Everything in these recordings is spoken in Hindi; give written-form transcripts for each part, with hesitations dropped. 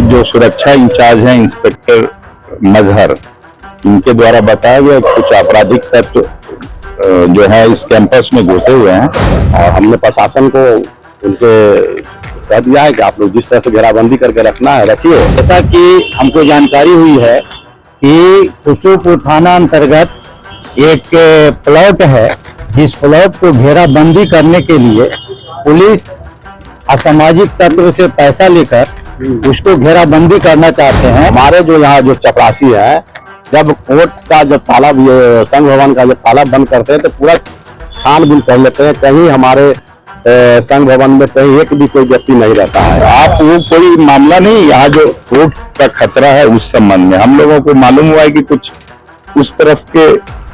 जो सुरक्षा इंचार्ज हैं इंस्पेक्टर मजहर, इनके द्वारा बताया गया कुछ आपराधिक तत्व जो है इस कैंपस में घुसे हुए हैं और हमने प्रशासन को उनके कह दिया है कि आप लोग जिस तरह से घेराबंदी करके रखना है रखिए। जैसा कि हमको जानकारी हुई है कि खुसरूपुर थाना अंतर्गत एक प्लॉट है, जिस प्लॉट को घेराबंदी करने के लिए पुलिस असामाजिक तत्व से पैसा लेकर उसको घेराबंदी करना चाहते हैं। हमारे जो यहाँ जो चपरासी है, जब कोर्ट का जब ताला संघ भवन का जब ताला बंद करते हैं तो पूरा छानबीन कर लेते हैं, कहीं हमारे संघ भवन में कहीं एक भी कोई व्यक्ति नहीं रहता है। आप वो कोई मामला नहीं, यहाँ जो कोर्ट का खतरा है उस संबंध में हम लोगों को मालूम हुआ है कि कुछ उस तरफ के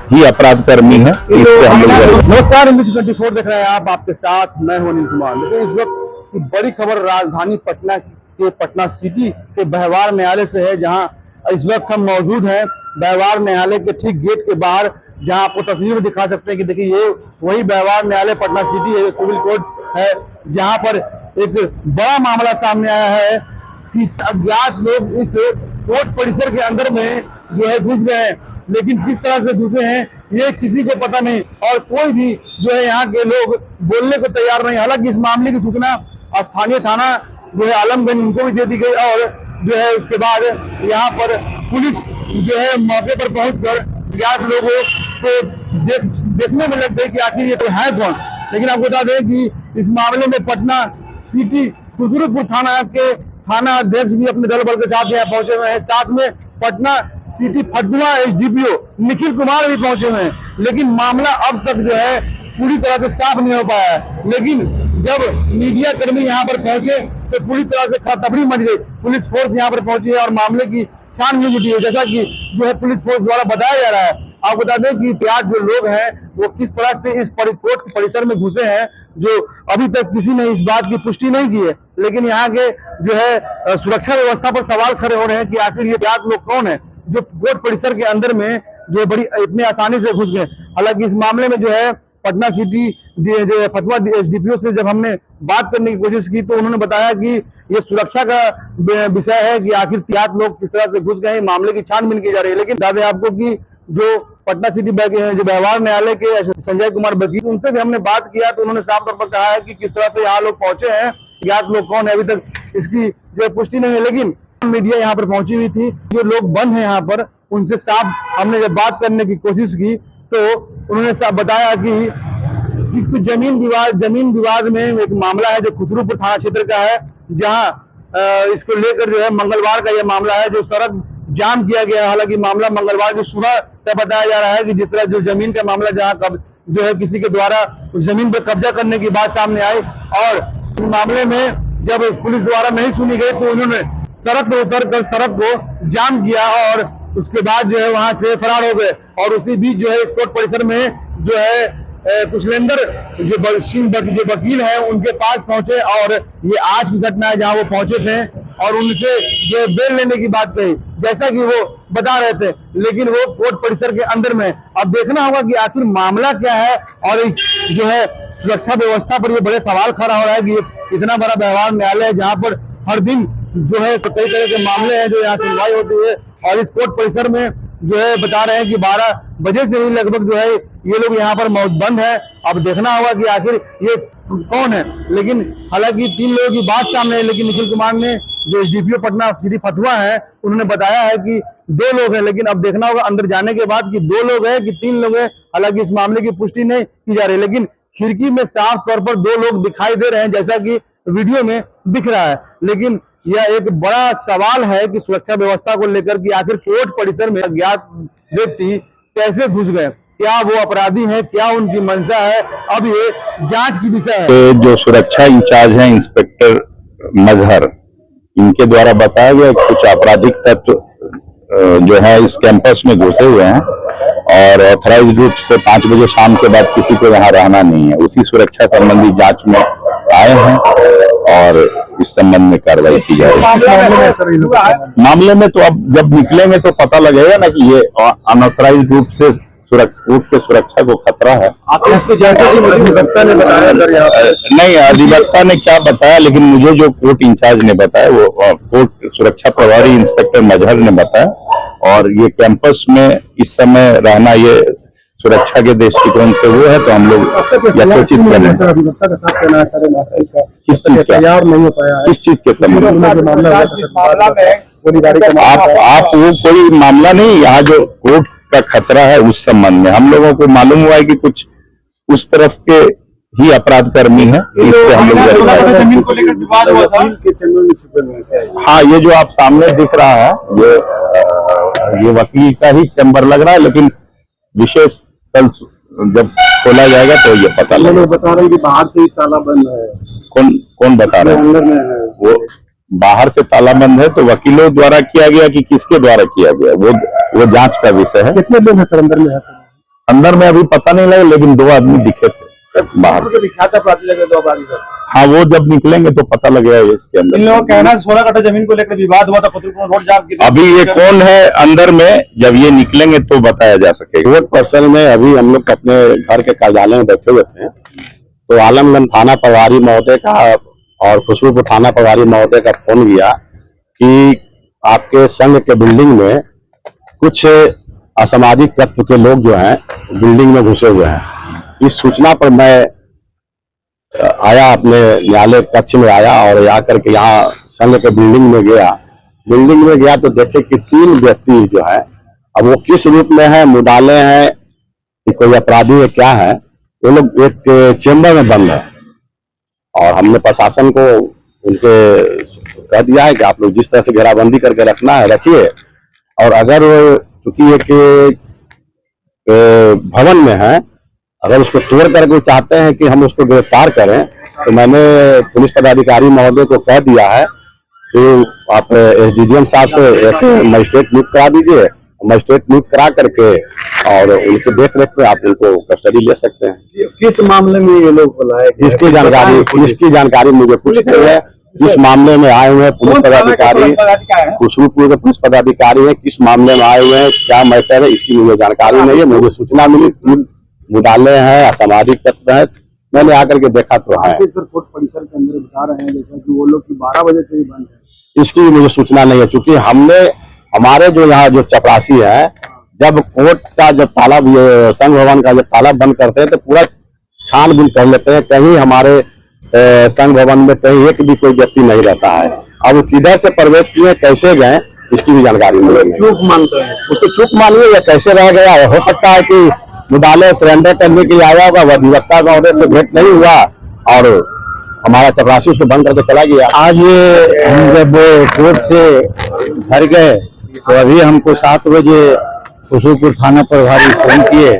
ही अपराध कर्मी है। नमस्कार, इंग्लिश 24 देख रहे हैं आप, आपके साथ मैं हूं अनिल कुमार। लेकिन इस वक्त की बड़ी खबर राजधानी पटना के पटना सिटी के व्यवहार न्यायालय से है, जहां इस वक्त हम मौजूद हैं व्यवहार न्यायालय के ठीक गेट के बाहर, जहां आपको तस्वीर में दिखा सकते हैं कि देखिए ये वही व्यवहार न्यायालय पटना सिटी है, सिविल कोर्ट है, जहां पर एक बड़ा मामला सामने आया है कि अज्ञात लोग इस कोर्ट परिसर के अंदर में जो है घुस गए हैं। लेकिन किस तरह से घुसे हैं ये किसी को पता नहीं और कोई भी जो है यहाँ के लोग बोलने को तैयार नहीं। हालांकि इस मामले की सूचना स्थानीय थाना जो है आलमगंज उनको भी दे दी गई और जो है उसके बाद यहाँ पर पुलिस जो है मौके पर पहुंचकर ज्ञात लोगों को देखने में लग गई कि आखिर ये तो है कौन। लेकिन आपको बता दें कि इस मामले में पटना सिटी खुसरूपुर थाना के थाना अध्यक्ष भी अपने दल बल के साथ यहाँ पहुंचे हुए हैं, साथ में पटना सिटी फतुहा एसडीपीओ निखिल कुमार भी पहुंचे हुए हैं। लेकिन मामला अब तक जो है पूरी तरह से साफ नहीं हो पाया है। लेकिन जब मीडिया कर्मी यहाँ पर पहुंचे तो पूरी तरह से खतबड़ी मच गई। पुलिस फोर्स यहाँ पर पहुंची है और मामले की छानबीन जुटी है, जैसा कि जो है पुलिस फोर्स द्वारा बताया जा रहा है। आपको बता दें कि आज जो लोग हैं वो किस तरह से इस कोर्ट के परिसर में घुसे हैं, जो अभी तक किसी ने इस बात की पुष्टि नहीं की है। लेकिन यहाँ के जो है सुरक्षा व्यवस्था पर सवाल खड़े हो रहे हैं कि आखिर ये ज्ञात लोग कौन है जो कोर्ट परिसर के अंदर में जो बड़ी इतने आसानी से घुस गए। हालांकि इस मामले में जो है पटना सिटी जो फतुहा एसडीपीओ से जब हमने बात करने की कोशिश की तो उन्होंने बताया कि ये सुरक्षा का विषय है कि आखिर ज्ञात लोग किस तरह से घुस गए, मामले की छानबीन की जा रही है। लेकिन बता दें आपको कि जो पटना सिटी जो व्यवहार न्यायालय के संजय कुमार वकील, उनसे भी हमने बात किया तो उन्होंने साफ तौर पर कहा है कि किस तरह से यहाँ लोग पहुंचे हैं, ज्ञात लोग कौन है अभी तक इसकी जो पुष्टि नहीं है। लेकिन मीडिया यहाँ पर पहुंची हुई थी, जो लोग बंद हैं यहाँ पर उनसे साफ हमने जब बात करने की कोशिश की तो उन्होंने साफ बताया कि कुछ जमीन विवाद में एक मामला है जो खुसरूपुर थाना क्षेत्र का है, जहां इसको लेकर जो है मंगलवार का यह मामला है जो सड़क जाम किया गया है। हालांकि मामला मंगलवार की सुबह का बताया जा रहा है कि जिस तरह जो जमीन का मामला जहां जो है किसी के द्वारा उस जमीन पर कब्जा करने की बात सामने आई और इस मामले में जब पुलिस द्वारा नहीं सुनी गई तो उन्होंने सड़क पर उतरकर सड़क को जाम किया और उसके बाद जो है वहां से फरार हो गए। और उसी बीच जो है इस कोर्ट परिसर में जो है कुशलेंद्र जो वकील है उनके पास पहुंचे और ये आज की घटना है जहां वो पहुंचे थे और उनसे जो बेल लेने की बात कही, जैसा कि वो बता रहे थे। लेकिन वो कोर्ट परिसर के अंदर में अब देखना होगा कि आखिर मामला क्या है और जो है सुरक्षा व्यवस्था पर ये बड़े सवाल खड़ा हो रहा है कि इतना बड़ा व्यवहार न्यायालय है जहाँ पर हर दिन जो है कई तरह के मामले हैं जो यहाँ सुनवाई होती है। और इस कोर्ट परिसर में जो है बता रहे हैं कि 12 बजे से ही लगभग जो है ये लोग यहाँ पर बंद है। अब देखना होगा कि आखिर ये कौन है। लेकिन हालांकि 3 लोगों की बात सामने है, लेकिन निखिल कुमार ने जो एसडीपीओ पटना सिटी फतुहा है उन्होंने बताया है कि 2 लोग हैं। लेकिन अब देखना होगा अंदर जाने के बाद कि 2 लोग हैं कि 3 लोग हैं। हालांकि इस मामले की पुष्टि नहीं की जा रही, लेकिन खिड़की में साफ तौर पर 2 लोग दिखाई दे रहे हैं जैसा कि वीडियो में दिख रहा है। लेकिन यह एक बड़ा सवाल है कि सुरक्षा व्यवस्था को लेकर कि आखिर कोर्ट परिसर में अज्ञात व्यक्ति कैसे घुस गए, क्या वो अपराधी हैं, क्या उनकी मंशा है, अब ये जांच की विषय है। जो सुरक्षा इंचार्ज हैं इंस्पेक्टर मजहर, इनके द्वारा बताया गया कुछ आपराधिक तत्व जो है इस कैंपस में घुसे हुए हैं और ऑथराइज रूप से 5 बजे शाम के बाद किसी को यहाँ रहना नहीं है। उसी सुरक्षा संबंधी जांच में आए हैं और इस संबंध में कार्रवाई की जा रही है। मामले में तो अब जब निकलेंगे तो पता लगेगा ना कि ये अनऑथराइज रूप से कोर्ट के सुरक्षा को खतरा है। आपके इस पे जैसे कि अधिवक्ता ने बताया सर यहाँ पे नहीं, अधिवक्ता ने क्या बताया, लेकिन मुझे जो कोर्ट इंचार्ज ने बताया वो कोर्ट सुरक्षा प्रभारी इंस्पेक्टर मजहर ने बताया। और ये कैंपस में इस समय रहना ये सुरक्षा के दृष्टिकोण से वो है, तो हम लोग यथोचित कर रहे हैं। अधिवक्ता का साथ कहना है सर किस चीज का? तैयार नहीं हो पाया है किस चीज के संबंध में? आप वो कोई मामला नहीं, यहाँ जो कोर्ट का खतरा है उस संबंध में हम लोगों को मालूम हुआ है कि कुछ उस तरफ के ही अपराध कर्मी है, इससे हम लोग जमीन को लेकर विवाद हुआ था। हाँ, ये जो आप सामने दिख रहा है ये वकील का ही चैम्बर लग रहा है, लेकिन विशेष कल जब खोला जाएगा तो ये पता लगेगा। बता रहे हैं कि बाहर से ही ताला बंद है। कौन बता रहे हैं? अंदर में है वो बाहर से ताला बंद है तो वकीलों द्वारा किया गया कि किसके द्वारा किया गया, वो जांच का विषय है। कितने लोग हैं सर अंदर में? है सर अंदर में अभी पता नहीं लगा, लेकिन 2 आदमी दिखे थे बाहर। विख्यात अपराधी लगे 2 अपराधी सर। हाँ, वो जब निकलेंगे तो पता लगेगा इसके अंदर। इन लोगों का कहना है 16 कट्ठा जमीन को लेकर विवाद हुआ था, फतेहपुर रोड जाम की। अभी ये कौन है अंदर में, जब ये निकलेंगे तो बताया जा सकेगा। कोर्ट पर्सन में अभी हम लोग अपने घर के कार्यालय में बैठे हुए थे, तो आलमगंज थाना प्रभारी महोदय का और खुशबूपुर थाना प्रभारी महोदय का फोन गया कि आपके संघ के बिल्डिंग में कुछ असामाजिक तत्व के लोग जो हैं बिल्डिंग में घुसे हुए हैं। इस सूचना पर मैं आया, अपने न्यायालय कक्ष में आया और आकर के यहाँ संघ के बिल्डिंग में गया तो देखे कि 3 व्यक्ति जो है, अब वो किस रूप में है, मुदाले हैं कि कोई अपराधी है, क्या है, वो लोग एक चेम्बर में बंद है। और हमने प्रशासन को उनके कह दिया है कि आप लोग जिस तरह से घेराबंदी करके रखना है रखिए, और अगर चूंकि एक भवन में है, अगर उसको तोड़ करके वो चाहते हैं कि हम उसको गिरफ्तार करें, तो मैंने पुलिस पदाधिकारी महोदय को कह दिया है कि आप एसडीजीएम साहब से एक मजिस्ट्रेट नियुक्त करा दीजिए। मजिस्ट्रेट नियुक्त करा करके और उनके देख रेख में आप उनको कस्टडी ले सकते हैं। किस मामले में ये लोग बुलाए? इसकी जानकारी मुझे कुछ नहीं है। किस मामले में आए हुए हैं पुलिस पदाधिकारी, खुशबूपुर के पुलिस पदाधिकारी है, किस मामले में आए हुए हैं, क्या मैटर है, इसकी मुझे जानकारी नहीं है। मुझे सूचना मिली 3 मुदाले हैं, असामाजिक तत्व है, मैंने आकर के देखा तो है। कोर्ट परिसर के अंदर बता रहे हैं जैसा कि वो लोग की 12 बजे से ही बंद है। इसकी भी मुझे सूचना नहीं है, क्योंकि हमारे जो यहाँ जो चपरासी है, जब कोर्ट का जब ताला संघ भवन का जब ताला बंद करते हैं तो पूरा छानबीन कर लेते हैं, कहीं हमारे संघ भवन में कहीं एक भी कोई व्यक्ति नहीं रहता है। अब वो किधर से प्रवेश किए, कैसे गए, इसकी भी जानकारी नहीं है। चूक मानते हैं उसको चूक मानिए या कैसे रह गया है। हो सकता है कि मुदाले सरेंडर करने के लिए आया होगा, वह अधिवक्ता महोदय से भेंट नहीं हुआ और हमारा चपरासी उसको बंद करके चला गया। आज हम जब कोर्ट से घर गए तो अभी हमको 7 बजे खुशबूपुर थाना प्रभारी फोन किए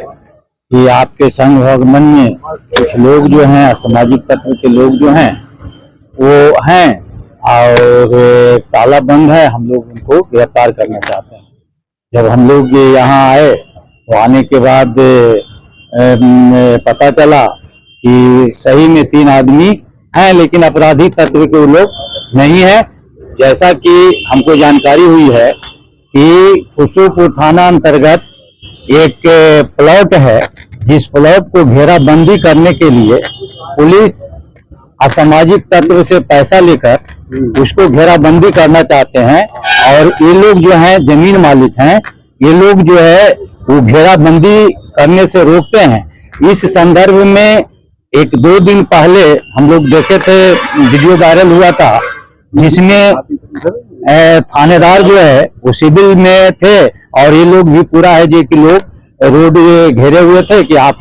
कि आपके संघ भवन में कुछ लोग जो हैं, असामाजिक तत्व के लोग जो हैं वो हैं और ताला बंद है, हम लोग उनको गिरफ्तार करना चाहते हैं। जब हम लोग यहाँ आए तो आने के बाद पता चला कि सही में 3 आदमी हैं, लेकिन अपराधी तत्व के लोग नहीं है। जैसा कि हमको जानकारी हुई है कि खुशबूपुर थाना अंतर्गत एक प्लॉट है, जिस प्लॉट को घेराबंदी करने के लिए पुलिस असामाजिक तत्व से पैसा लेकर उसको घेराबंदी करना चाहते हैं। और ये लोग जो हैं जमीन मालिक हैं, ये लोग जो है वो घेराबंदी करने से रोकते हैं। इस संदर्भ में 1-2 दिन पहले हम लोग देखे थे, वीडियो वायरल हुआ था, जिसमें थानेदार जो है वो सिविल में थे और ये लोग भी पूरा है जो कि लोग रोड घेरे हुए थे कि आप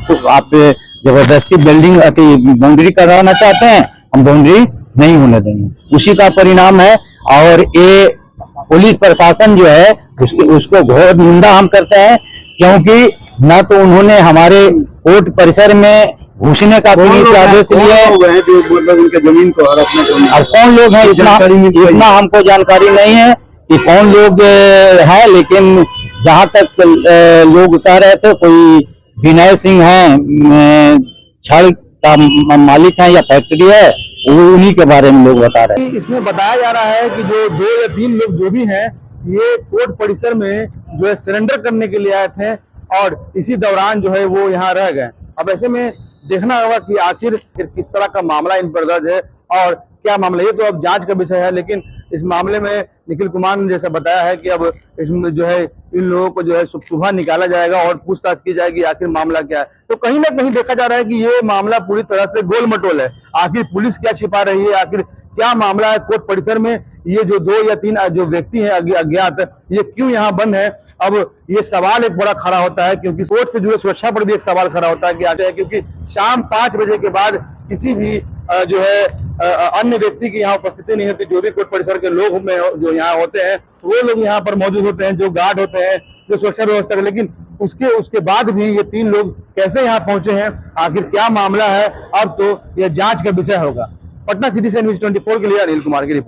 जबरदस्ती बिल्डिंग बाउंड्री करवाना चाहते हैं, हम बाउंड्री नहीं होने देंगे। उसी का परिणाम है। और ये पुलिस प्रशासन जो है उसको घोर निंदा हम करते हैं, क्योंकि न तो उन्होंने हमारे कोर्ट परिसर में घुसने का पुलिस आदेश लिए, उनके जमीन को हड़पने को। अब कौन लोग हैं इतना हमको जानकारी नहीं है कि कौन लोग है, लेकिन जहाँ तक लोग कह रहे थे कोई विनय सिंह हैं, छड़ का मालिक है या फैक्ट्री है, उन्हीं के बारे में लोग बता रहे हैं। इसमें बताया जा रहा है कि जो 2 या 3 लोग जो भी हैं, ये कोर्ट परिसर में जो है सरेंडर करने के लिए आए थे और इसी दौरान जो है वो यहाँ रह गए। अब ऐसे में देखना होगा कि आखिर किस तरह का मामला इन पर दर्ज है और क्या मामला, ये तो अब जांच का विषय है। लेकिन इस मामले में निखिल कुमार ने जैसा बताया है कि अब इसमें जो है इन लोगों को जो है सुबह निकाला जाएगा और पूछताछ की जाएगी आखिर मामला क्या है। तो कहीं ना कहीं देखा जा रहा है कि ये मामला पूरी तरह से गोल मटोल है। आखिर पुलिस क्या छिपा रही है, आखिर क्या मामला है कोर्ट परिसर में, ये जो 2 या 3 जो व्यक्ति हैं अज्ञात, ये क्यों यहाँ बंद है। अब ये सवाल एक बड़ा खड़ा होता है, क्योंकि कोर्ट से जुड़े सुरक्षा पर भी एक सवाल खड़ा होता है कि आगे है, क्योंकि शाम 5 बजे के बाद किसी भी जो है अन्य व्यक्ति की यहाँ उपस्थिति नहीं होती। जो भी कोर्ट परिसर के लोग में जो यहाँ होते हैं वो लोग यहाँ पर मौजूद होते हैं, जो गार्ड होते हैं, जो सुरक्षा व्यवस्था के। लेकिन उसके बाद भी ये 3 लोग कैसे यहाँ पहुंचे हैं, आखिर क्या मामला है, अब तो यह जांच का विषय होगा। पटना सिटी से न्यूज़ 24 के लिए अनिल कुमार की रिपोर्ट।